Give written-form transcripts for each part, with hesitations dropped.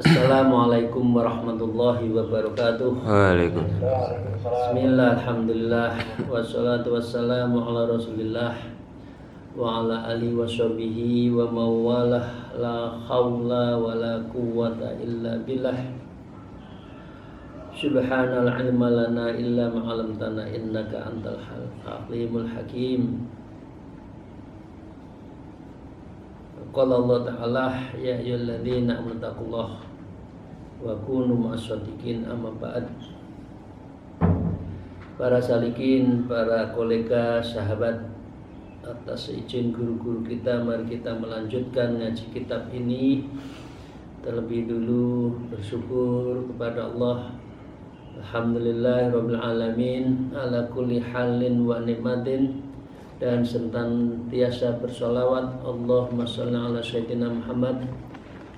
Assalamualaikum warahmatullahi wabarakatuh. Waalaikumsalam. Bismillah, alhamdulillah, wassalatu wassalamu ala rasulillah wa ala alihi wa sahbihi wa mawalah. La hawla wa la quwwata illa billah. Subhanal ilma lana illa ma'alamtana innaka antal halimul hakim. Qala Allah Ta'ala, ya ayyuhalladzina amanu taqullaha wa kunu ma'as-shadiqin. Amma ba'd. Para salikin, para kolega, sahabat, atas izin guru-guru kita, mari kita melanjutkan ngaji kitab ini. Terlebih dulu bersyukur kepada Allah, alhamdulillahirabbil alamin ala kulli halin wa nikmatin, dan senantiasa bersolawat Allahumma sholli ala sayyidina Muhammad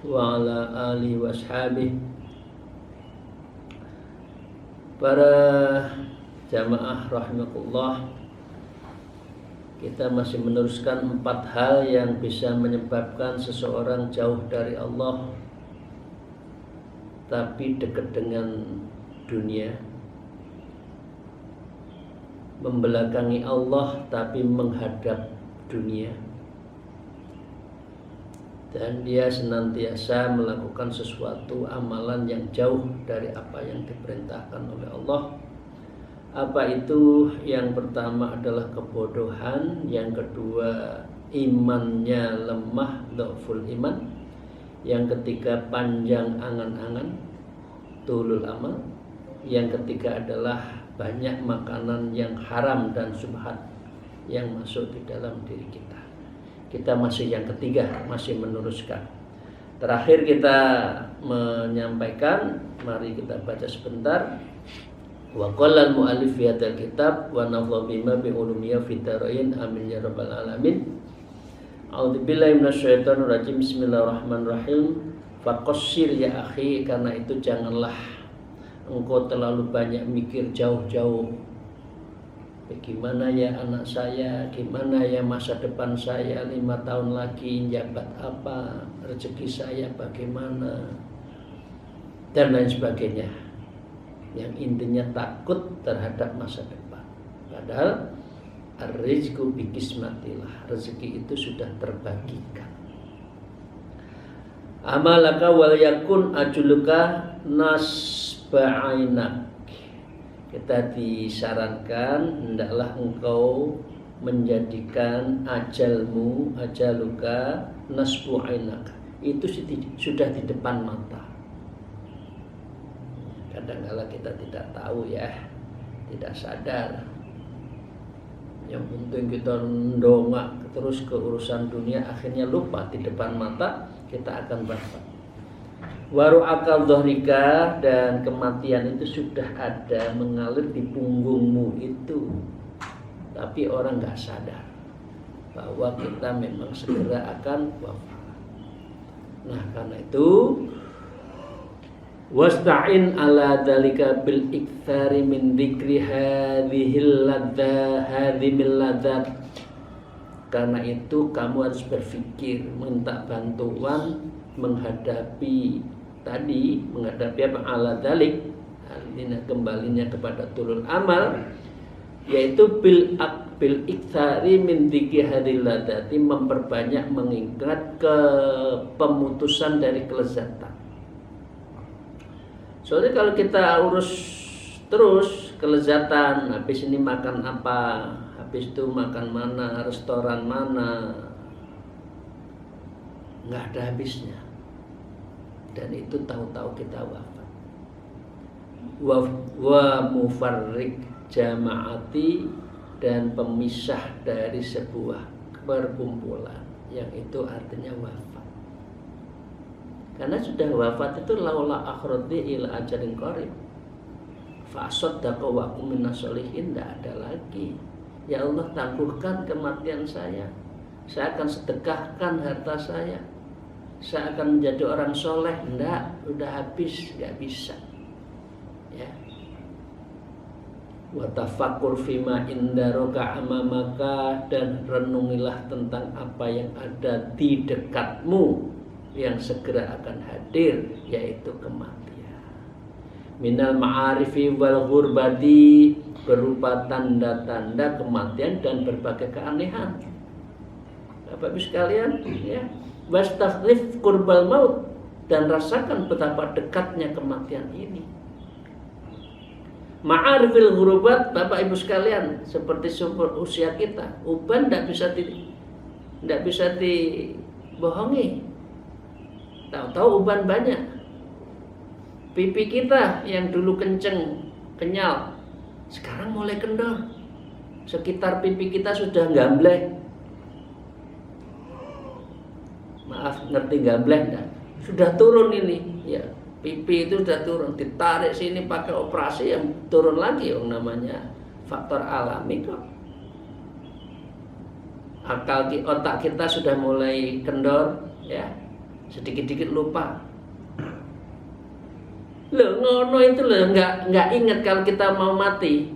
wa ala alihi wa ashabihi. Para jamaah rahimakumullah, kita masih meneruskan 4 hal yang bisa menyebabkan seseorang jauh dari Allah tapi dekat dengan dunia, membelakangi Allah tapi menghadap dunia, dan dia senantiasa melakukan sesuatu amalan yang jauh dari apa yang diperintahkan oleh Allah. Apa itu? Yang pertama adalah kebodohan, yang kedua imannya lemah, dhaful iman, yang ketiga panjang angan-angan, tulul amal, yang ketiga adalah banyak makanan yang haram dan syubhat yang masuk di dalam diri kita. Kita masih yang ketiga, masih meneruskan. Terakhir kita menyampaikan, mari kita baca sebentar. Wa qala al-mu'allif fi hadzal kitab wa nafdha bima bi ulumiyya fid darain amin ya rabbal alamin. A'udzubillahi minasyaitonir rajim. Bismillahirrahmanirrahim. Faqassir ya akhi, karena itu janganlah engkau terlalu banyak mikir jauh-jauh. Bagaimana ya anak saya, gimana ya masa depan saya 5 tahun lagi, jabat apa, rezeki saya bagaimana, dan lain sebagainya. Yang intinya takut terhadap masa depan. Padahal ar-rizqu biqismatillah, rezeki itu sudah terbagikan. Amalaka wal yakun ajuluka nasba'ainak. Kita disarankan hendaklah engkau menjadikan ajalmu, ajaluka nasbu'ainak, itu sudah di depan mata. Kadang-kala kita tidak tahu ya, tidak sadar. Yang penting kita ndongak terus ke urusan dunia, akhirnya lupa di depan mata kita akan wafat. Waru akal dhohrika, dan kematian itu sudah ada mengalir di punggungmu itu, tapi orang gak sadar bahwa kita memang segera akan wafat. Nah, karena itu wasta'in ala dzalika bil iktsari min dzikri hadhil ladzat. Karena itu kamu harus berpikir, minta bantuan menghadapi apa ala dzalik, artinya kembalinya kepada tulul amal, yaitu bil iktsari min dzikri hadhil ladzati, memperbanyak mengingat ke pemutusan dari kelezatan. Soalnya kalau kita urus terus kelezatan, habis ini makan apa, habis itu makan mana, restoran mana, nggak ada habisnya. Dan itu tahu-tahu kita wafat. Wa mufarrik jama'ati, dan pemisah dari sebuah perkumpulan, yang itu artinya wafat. Karena sudah wafat itu laula akhrati ila ajalin qarib Fasaddaqa wa kum minas sholihin, tidak ada lagi. Ya Allah, tangguhkan kematian saya akan sedekahkan harta saya akan menjadi orang soleh. Enggak, udah habis, nggak bisa. Ya. Wa tafakkur fima indaraka amamaka, dan renungilah tentang apa yang ada di dekatmu yang segera akan hadir, yaitu kematian. Minal ma'arifi wal ghurbati, berupa tanda-tanda kematian dan berbagai keanehan. Bapak Ibu sekalian, ya, wastaghlif qurbal maut, dan rasakan betapa dekatnya kematian ini. Ma'arifil ghurubat, Bapak Ibu sekalian, seperti sumber usia kita, uban tidak bisa dibohongi. Tahu-tahu uban banyak. Pipi kita yang dulu kenceng, kenyal, sekarang mulai kendor. Sekitar pipi kita sudah gambleh. Maaf, ngerti gambleh enggak? Sudah turun ini, ya. Pipi itu sudah turun, ditarik sini pakai operasi yang turun lagi, yang namanya faktor alami kok. Otak kita sudah mulai kendor, ya. Sedikit-sedikit lupa. Loh, ngono itu loh, nggak ingat kalau kita mau mati,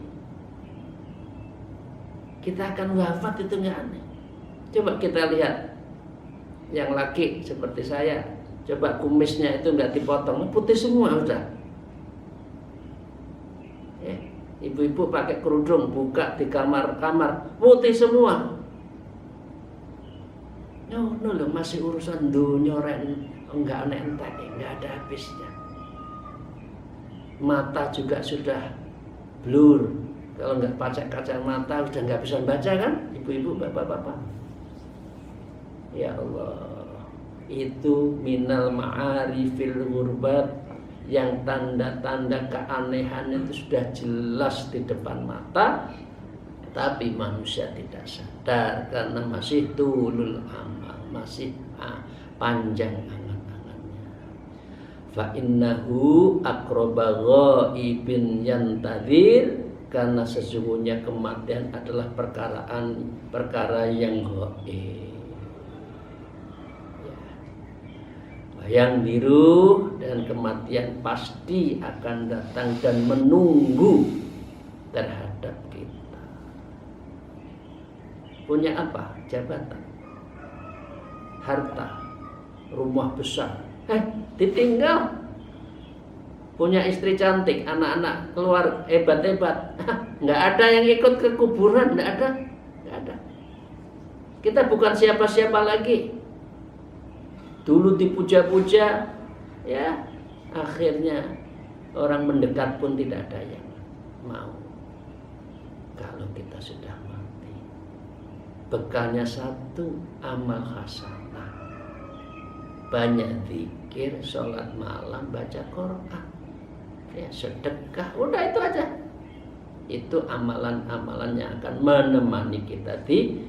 kita akan wafat, itu nggak aneh. Coba kita lihat yang laki seperti saya, coba kumisnya itu nggak dipotong, putih semua udah. Ibu-ibu pakai kerudung, buka di kamar-kamar, putih semua. No loh, masih urusan dunia enggak entek, enggak ada habisnya. Mata juga sudah blur. Kalau nggak pakai kacamata sudah nggak bisa baca kan, ibu-ibu, bapak-bapak. Ya Allah, itu minal ma'arifil ghurbat, yang tanda-tanda keanehan itu sudah jelas di depan mata, tapi manusia tidak sadar karena masih tulul amal, masih panjang fa innahu aqraba ghaibin yantadhir, karena sesungguhnya kematian adalah perkara yang gaib. Bayang biru, dan kematian pasti akan datang dan menunggu terhadap kita. Punya apa? Jabatan, harta, rumah besar, ditinggal. Punya istri cantik, anak-anak keluar hebat-hebat, nggak ada yang ikut ke kuburan, nggak ada. Kita bukan siapa-siapa lagi. Dulu dipuja-puja, ya, akhirnya orang mendekat pun tidak ada yang mau. Kalau kita sudah mati, bekalnya satu, amal hasanah, banyak zikir, sholat malam, baca Quran, ya, sedekah, udah itu aja. Itu amalan-amalan yang akan menemani kita di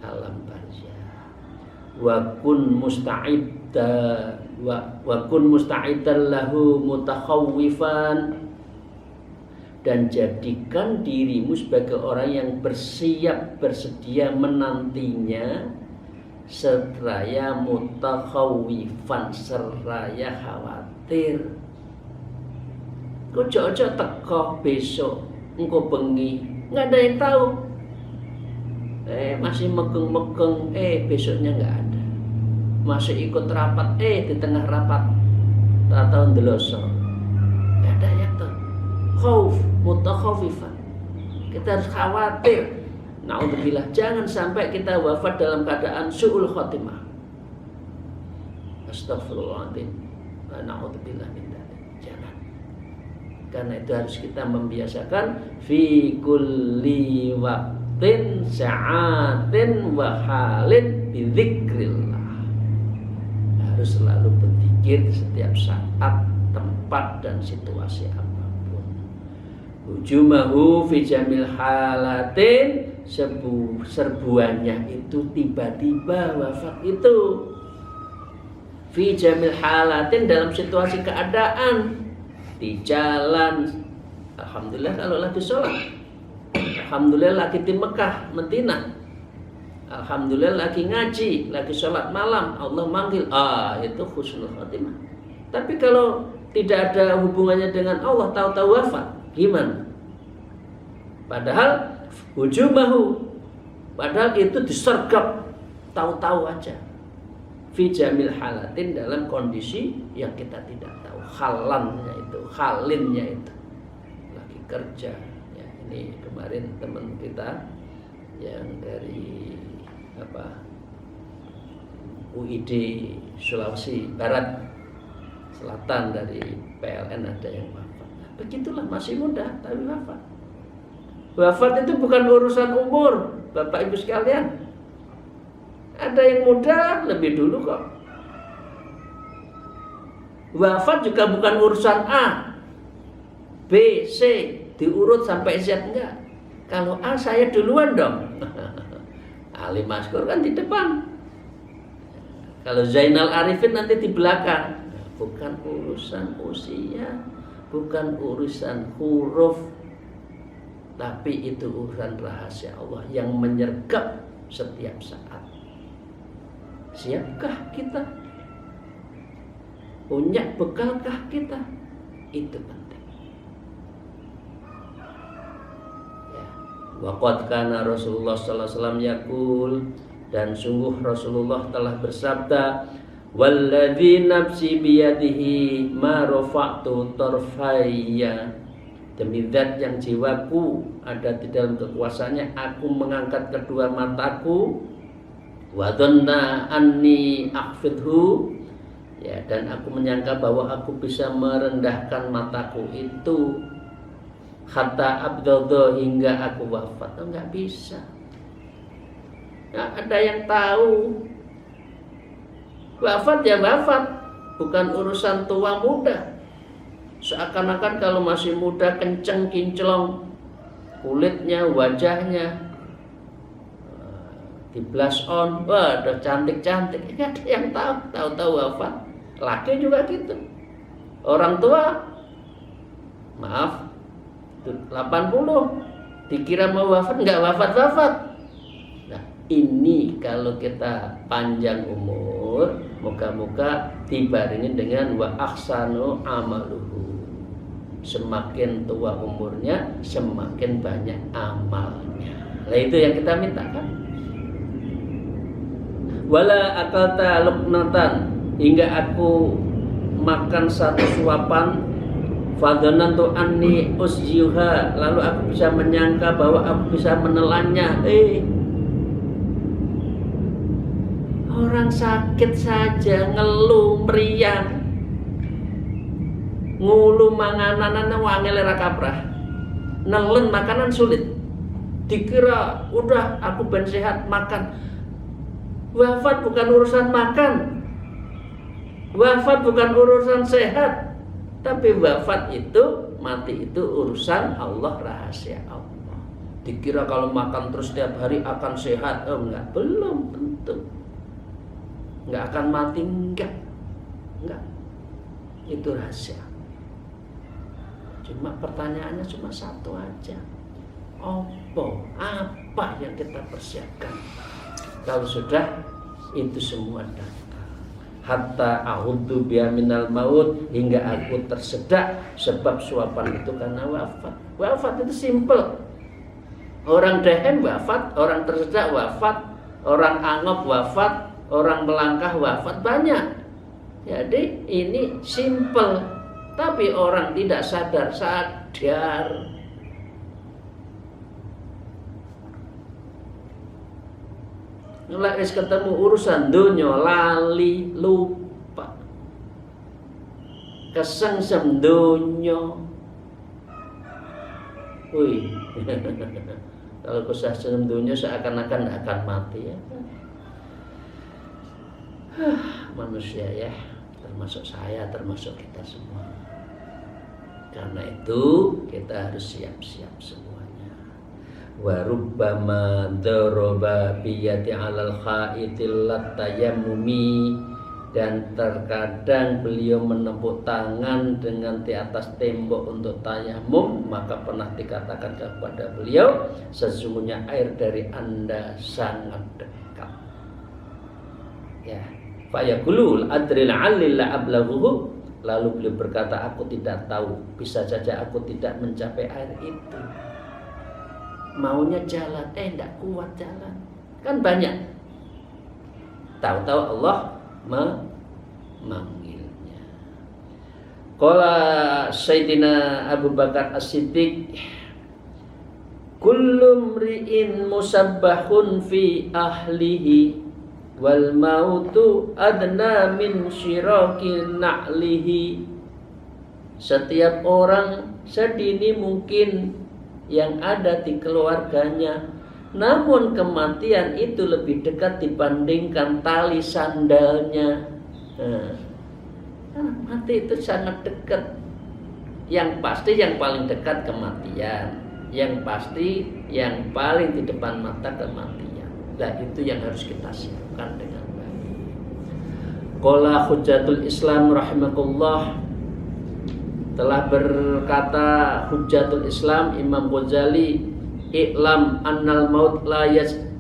alam barzakh. Wa kun musta'idan lahu mutakhawwifan, dan jadikan dirimu sebagai orang yang bersedia menantinya, seraya mutakhawwifan, seraya khawatir. Ojo-ojo teko besok, engko bengi, nggak ada yang tahu. Masih megeng-megeng, besoknya nggak ada. Masih ikut rapat, di tengah rapat tahu ndeloso, nggak ada yang tahu. Khauf, mutakhawifan, kita harus khawatir. Naudzubillah, jangan sampai kita wafat dalam keadaan su'ul khotimah. Astagfirullahaladzim, naudzubillah min dzalik. Jangan. Karena itu harus kita membiasakan fi kulli waqtin sa'atin wa halin bi dzikrillah. Harus selalu berzikir setiap saat, tempat, dan situasi apapun. Hujumahu fi jamil halatin, serbuannya itu tiba-tiba wafat itu. Fi jamil halatin, dalam situasi keadaan, di jalan, Alhamdulillah kalau lagi sholat. Alhamdulillah lagi di Mekah, Madinah. Alhamdulillah lagi ngaji, lagi sholat malam, Allah manggil, itu husnul khotimah. Tapi kalau tidak ada hubungannya dengan Allah, tahu-tahu wafat, gimana? Padahal padahal itu disergap, tahu-tahu aja. Fi jamil halatin, dalam kondisi yang kita tidak tahu, halinnya itu lagi kerja. Ya, ini kemarin teman kita yang dari UID Sulawesi Barat Selatan, dari PLN ada yang wafat. Begitulah, masih muda tapi wafat. Wafat itu bukan urusan umur, Bapak Ibu sekalian. Ada yang muda lebih dulu kok. Wafat juga bukan urusan A, B, C, diurut sampai Z, enggak. Kalau A saya duluan dong. Ali Maskur kan di depan. Kalau Zainal Arifin nanti di belakang. Bukan urusan usia, bukan urusan huruf, tapi itu urusan rahasia Allah yang menyergap setiap saat. Siapkah kita? Punya bekalkah kita? Itu penting. Ya. Waqad kana Rasulullah sallallahu alaihi wasallam yaqul, dan sungguh Rasulullah telah bersabda, walladzi nafsi biyadihi ma rafa'tu tarfayya, demi zat yang jiwaku ada di dalam kekuasaannya, aku mengangkat kedua mataku, wa dhanna anni akhfidhu, ya, dan aku menyangka bahwa aku bisa merendahkan mataku itu, hatta abdadha, hingga aku wafat. Enggak bisa. Nggak ada yang tahu. Wafat ya wafat, bukan urusan tua muda. Seakan-akan kalau masih muda kenceng kinclong kulitnya, wajahnya, di blush on, wah udah cantik-cantik. Nggak ada yang tahu wafat. Laki juga gitu. Orang tua, maaf, 80 dikira mau wafat, nggak wafat-wafat. Nah, ini kalau kita panjang umur, moga-moga dibarengi dengan wa ahsanu amaluhu. Semakin tua umurnya, semakin banyak amalnya. Nah, itu yang kita minta kan. Wala akalta luqnatan, hingga aku makan satu suapan, fadhanantu anni usjiha, lalu aku bisa menyangka bahwa aku bisa menelannya. Orang sakit saja ngeluh meriang, ngulu mangananana wangel ra kaprah, nelen makanan sulit, dikira udah aku ben sehat makan. Wafat bukan urusan makan, wafat bukan urusan sehat, tapi wafat itu, mati itu urusan Allah, rahasia Allah. Dikira kalau makan terus setiap hari akan sehat, enggak, belum tentu. Enggak akan mati, enggak. Itu rahasia. Cuma pertanyaannya cuma satu aja. Apa yang kita persiapkan? Kalau sudah itu semua datang, hatta a'udzu biya minal maut, hingga aku tersedak sebab suapan itu karena wafat. Wafat itu simple. Orang dehem wafat, orang tersedak wafat, orang angop wafat, orang melangkah wafat, banyak. Jadi ini simple. Tapi orang tidak sadar. Ngelakis ketemu urusan dunia, lali, lupa, kesengsem dunia. Wih, kalau kesengsem dunia seakan-akan akan mati ya. Manusia ya, termasuk saya, termasuk kita semua. Karena itu kita harus siap-siap semuanya. Wa rubbama daraba biyati 'alal khaitil latayamumi, Dan terkadang beliau menepuk tangan dengan di atas tembok untuk tayamum, maka pernah dikatakan kepada beliau, sesungguhnya air dari Anda sangat dekat. Ya, fayaqulul adril 'alil ablaghuhu. Lalu beliau berkata, aku tidak tahu, bisa saja aku tidak mencapai air itu. Maunya jalan, tidak kuat jalan. Kan banyak. Tahu-tahu Allah memanggilnya. Qala Sayyidina Abu Bakar As-Siddiq, kullu mri'in musabbahun fi ahlihi wal mautu adna min syiraki na'lihi. Setiap orang sedini mungkin yang ada di keluarganya, namun kematian itu lebih dekat dibandingkan tali sandalnya. Mati itu sangat dekat. Yang pasti yang paling dekat kematian. Yang pasti yang paling di depan mata kematian. Nah itu yang harus kita siapkan dengan baik. Qala Hujjatul Islam rahimakumullah, telah berkata Hujjatul Islam Imam Ghazali, I'lam annal maut la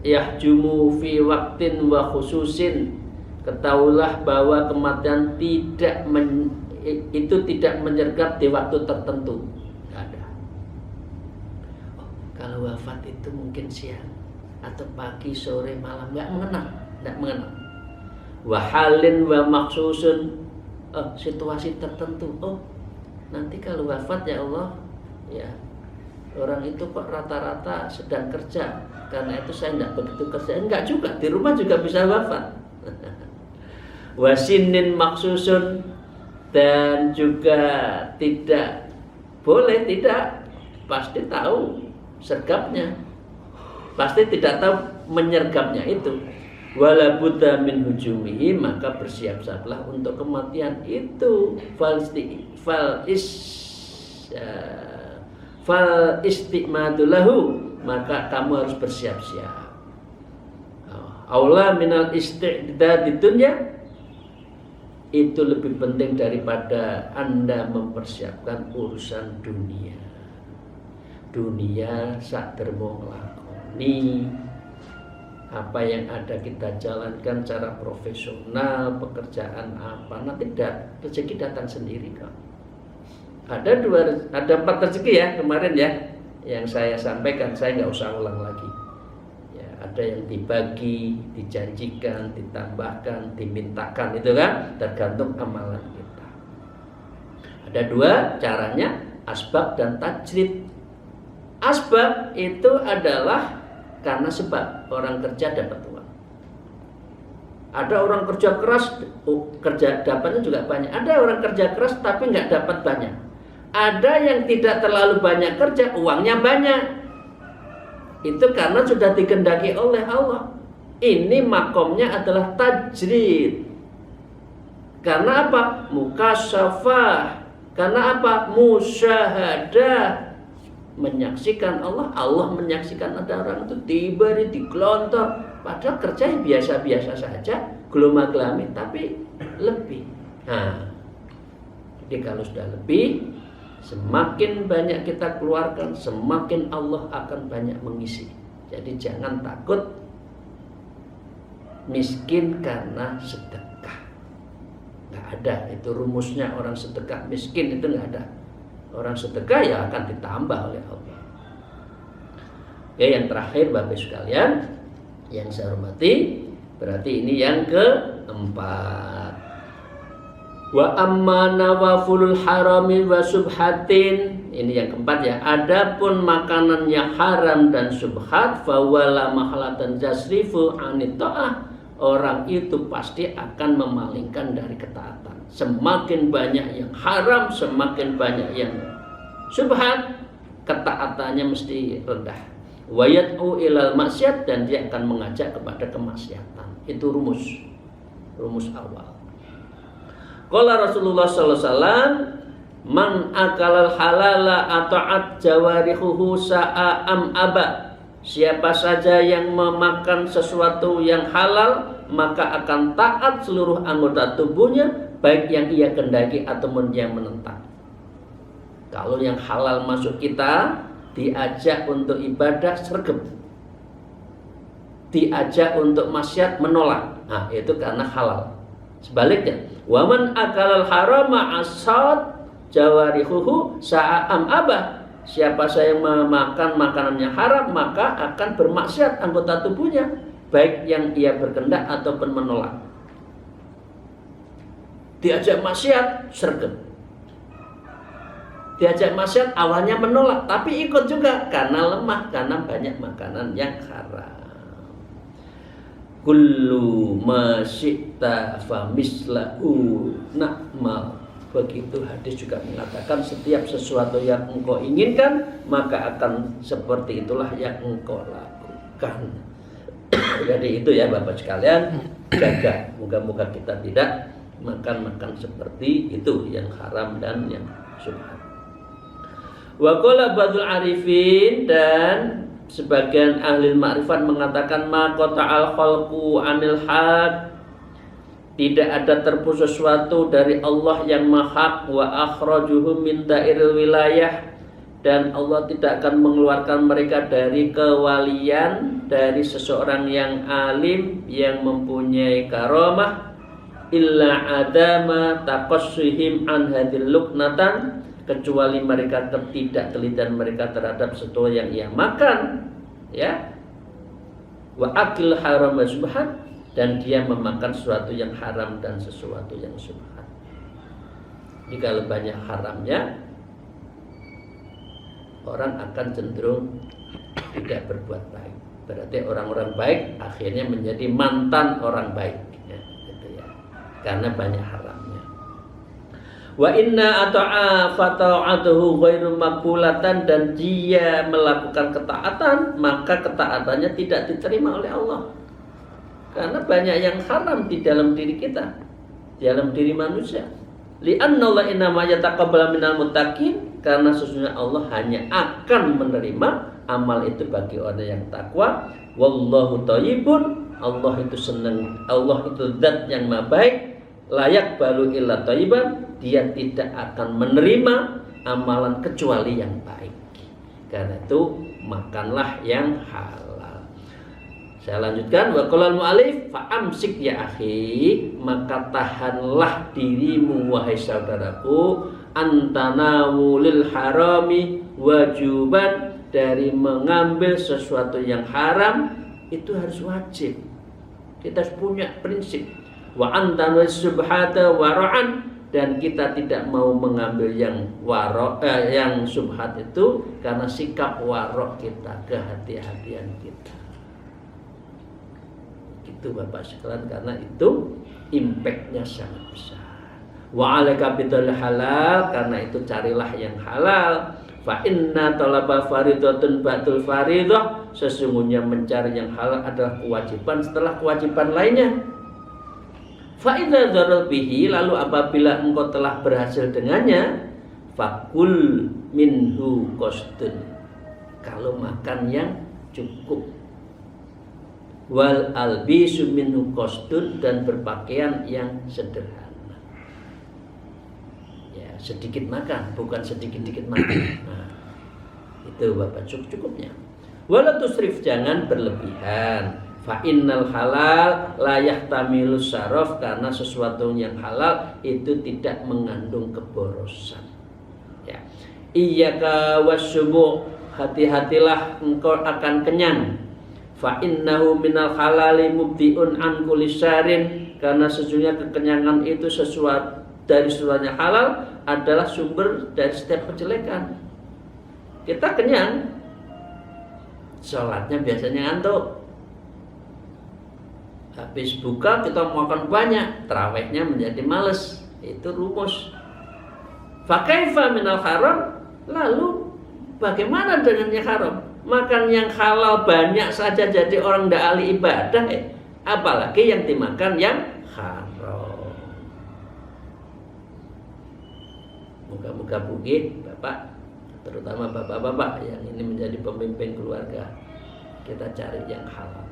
yahjumu fi waqtin wa khususin. Ketahuilah bahwa kematian tidak menyergap di waktu tertentu. Tidak ada. Kalau wafat itu mungkin siang atau pagi, sore, malam, tidak mengenal. Wahalin wa maksusun, situasi tertentu. Nanti kalau wafat ya Allah, ya orang itu kok rata-rata sedang kerja, karena itu saya tidak begitu kerja. Enggak juga, di rumah juga bisa wafat. Wasinin maksusun, dan juga tidak boleh, tidak pasti tahu sergapnya, pasti tidak tahu menyergapnya itu. Wala budda min hujumihi, maka bersiap-siaplah untuk kematian itu. Fal istiqmadulahu, maka kamu harus bersiap-siap. Aula minal istiqdad di dunya, itu lebih penting daripada Anda mempersiapkan urusan dunia. Dunia sak dermo nglakoni apa yang ada kita jalankan secara profesional, pekerjaan apa, nanti rezeki datang sendiri kok. Ada 4 rezeki ya kemarin ya, yang saya sampaikan, saya nggak usah ulang lagi. Ya, ada yang dibagi, dijanjikan, ditambahkan, dimintakan, itu kan tergantung amalan kita. Ada 2 caranya, asbab dan tajrid. Asbab itu adalah karena sebab orang kerja dapat uang. Ada orang kerja keras, kerja dapatnya juga banyak. Ada orang kerja keras tapi nggak dapat banyak. Ada yang tidak terlalu banyak kerja, uangnya banyak. Itu karena sudah dikehendaki oleh Allah. Ini makomnya adalah tajrid. Karena apa? Mukasyafah. Karena apa? Musyahadah. Menyaksikan Allah, Allah menyaksikan ada orang itu tiba di kelontor, padahal kerja biasa-biasa saja, geloma-gelami, tapi lebih. Nah, jadi kalau sudah lebih, semakin banyak kita keluarkan, semakin Allah akan banyak mengisi. Jadi jangan takut miskin karena sedekah. Nggak ada, itu rumusnya orang sedekah miskin itu nggak ada. Orang sedekah ya akan ditambah oleh Allah. Oke, yang terakhir Bapak sekalian yang saya hormati, berarti ini yang keempat. Wa amma nawafulul harami wa subhatin, ini yang keempat ya. Adapun makanan yang haram dan subhat, fa wala mahalatan jasrifu anit ta'ah, orang itu pasti akan memalingkan dari ketaatan. Semakin banyak yang haram, semakin banyak yang subhat, ketaatannya mesti rendah. Wa yad'u ilal maksiat, dan dia akan mengajak kepada kemaksiatan. Itu rumus awal. Qala Rasulullah sallallahu alaihi wasallam, man akalal halala ata'at jawarihuhu sa'a am aba. Siapa saja yang memakan sesuatu yang halal, maka akan taat seluruh anggota tubuhnya, baik yang ia kendaki ataupun yang menentang. Kalau yang halal masuk kita, diajak untuk ibadah sregep, diajak untuk maksiat menolak. Nah, itu karena halal. Sebaliknya, waman akalal harama asad jawarihuhu sa'am abah. Siapa saya memakan makanan yang haram, maka akan bermaksiat anggota tubuhnya, baik yang ia berkehendak ataupun menolak. Diajak maksiat, sergap. Diajak maksiat, awalnya menolak, tapi ikut juga karena lemah, karena banyak makanan yang haram. Kullu ma syi'ta fa mislahu na'mal. Begitu hadis juga mengatakan setiap sesuatu yang engkau inginkan, maka akan seperti itulah yang engkau lakukan. Jadi itu ya Bapak sekalian, jaga. Moga-moga kita tidak makan seperti itu, yang haram dan yang syubhat. Wa qala ba'dul arifin, dan sebagian ahli ma'rifat mengatakan ma qata'al khalqu 'anil haq. Tidak ada terputus sesuatu dari Allah yang maha, wa akhrajuhum min dairil wilayah, dan Allah tidak akan mengeluarkan mereka dari kewalian, dari seseorang yang alim yang mempunyai karamah, illa adama taqassihim an hadil luknatan, kecuali mereka tidak telitian mereka terhadap sesuatu yang ia makan, ya, wa akil haram wa subhan, dan dia memakan sesuatu yang haram dan sesuatu yang syubhat. Jika banyak haramnya, orang akan cenderung tidak berbuat baik. Berarti orang-orang baik akhirnya menjadi mantan orang baik, ya, gitu ya. Karena banyak haramnya. Wa inna ata'a fata'atuhu ghairu maqbulatan, dan dia melakukan ketaatan, maka ketaatannya tidak diterima oleh Allah. Karena banyak yang haram di dalam diri kita, di dalam diri manusia. Li'anna Allah innama yataqabbalu minal muttaqin, karena sesungguhnya Allah hanya akan menerima amal itu bagi orang yang takwa. Wallahu thayyibun, Allah itu senang, Allah itu zat yang maha baik. Layak balu illa thayyiban, dia tidak akan menerima amalan kecuali yang baik. Karena itu makanlah yang halal. Saya lanjutkan, wa qala al-mu'allif fa amsik ya akhi, maka tahanlah dirimu wahai saudaraku, antanawulil harami wajuban, dari mengambil sesuatu yang haram itu harus wajib. Kita harus punya prinsip. Wa antanul subhata wara'an, dan kita tidak mau mengambil yang yang subhat itu karena sikap warok kita, kehati-hatian kita. Itu Bapak sekalian, karena itu impactnya sangat besar. Wa alaika bidul halal, karena itu carilah yang halal. Fa inna talaba faridatun ba'dul faridah, sesungguhnya mencari yang halal adalah kewajiban setelah kewajiban lainnya. Fa idza dharal bihi, lalu apabila engkau telah berhasil dengannya, fakul minhu qasdun, kalau makan yang cukup. Wal albisu minhu qasdun, dan berpakaian yang sederhana. Ya, sedikit makan, bukan sedikit-sedikit makan. Nah, itu Bapak cukupnya. Wala tusrif, jangan berlebihan. Fa innal halal la yahtamilu saraf, karena sesuatu yang halal itu tidak mengandung keborosan. Ya. Iyyaka wasyubu, hati-hatilah engkau akan kenyang. Fa innahu minal halali mubdiun an kulli syarin, karena sesungguhnya kekenyangan itu sesuatu dari sesuatunya halal adalah sumber dari setiap kejelekan. Kita kenyang, sholatnya biasanya ngantuk. Habis buka kita makan banyak, tarawihnya menjadi males. Itu rumus. Fa kaifa minal haram, lalu bagaimana dengan yang haram? Makan yang halal banyak saja jadi orang tidak ahli ibadah, apalagi yang dimakan yang haram. Moga-moga bugih Bapak, terutama bapak-bapak yang ini menjadi pemimpin keluarga. kita cari yang halal.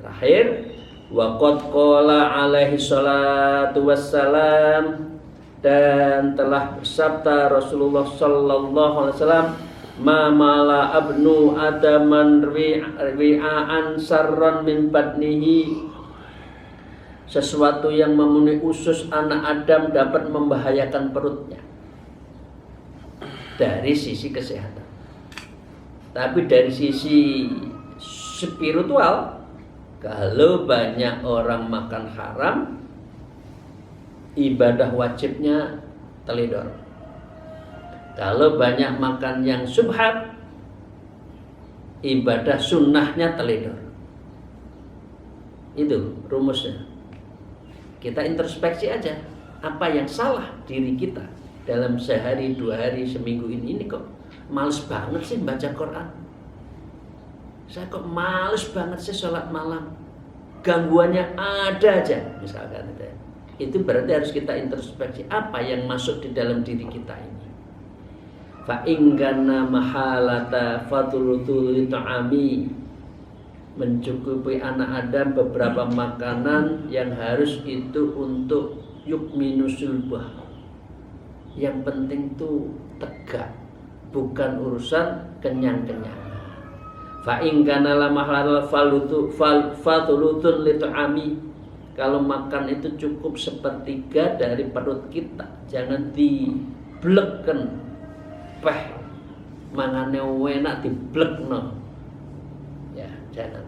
Terakhir, wa qad qala alaihi salatu wassalam, dan telah bersabda Rasulullah sallallahu alaihi wasallam, ma mala abnu adaman ri'aan sarran min badnihi, sesuatu yang memenuhi usus anak Adam dapat membahayakan perutnya dari sisi kesehatan. Tapi dari sisi spiritual, kalau banyak orang makan haram, ibadah wajibnya teledor. Kalau banyak makan yang subhat, ibadah sunnahnya teledor. Itu rumusnya. Kita introspeksi aja, apa yang salah diri kita dalam sehari, 2 hari, seminggu ini kok males banget sih baca Quran. Saya kok males banget sih sholat malam. Gangguannya ada aja, misalkan itu. Itu berarti harus kita introspeksi apa yang masuk di dalam diri kita ini. Fa ingkana mahalata fatulutul ta'ami, mencukupi anak Adam beberapa makanan yang harus itu untuk yukminu sulbah. Yang penting tuh tegak, bukan urusan kenyang-kenyang. Fa in kana la mahlal fatulutun li ta'ami, kalau makan itu cukup sepertiga dari perut kita, jangan dibleken. Peh mangane enak diblekno. Ya, jangan.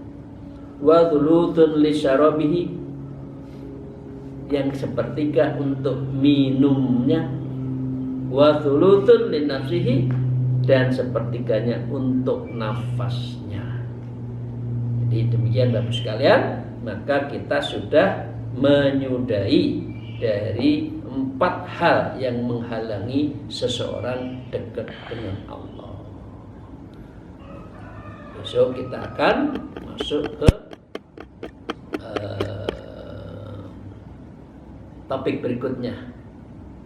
Wa dhulutun li syarabihi, yang sepertiga untuk minumnya. Wa dhulutun li nafsihi, dan sepertiganya untuk nafasnya. Jadi demikian Bapak sekalian, maka kita sudah menyudahi dari 4 hal yang menghalangi seseorang dekat dengan Allah. Besok kita akan masuk ke topik berikutnya,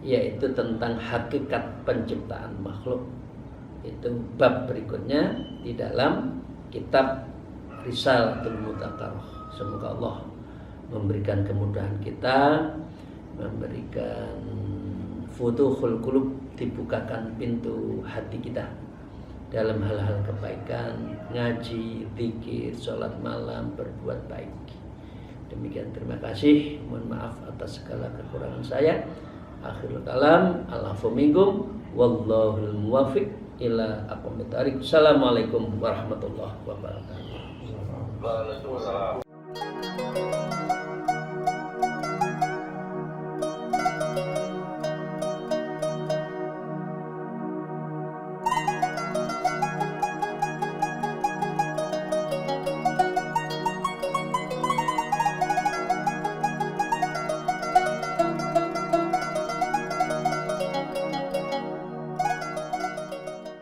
yaitu tentang hakikat penciptaan makhluk. Itu bab berikutnya di dalam kitab Risalatul Mutakarrah. Semoga Allah memberikan kemudahan kita, memberikan futuhul qulub, dibukakan pintu hati kita dalam hal-hal kebaikan, ngaji, zikir, sholat malam, berbuat baik. Demikian, terima kasih. Mohon maaf atas segala kekurangan saya. Akhirul kalam, al-afu minkum, wallahul muwaffiq ila aqwamit thariq. Assalamualaikum warahmatullahi wabarakatuh.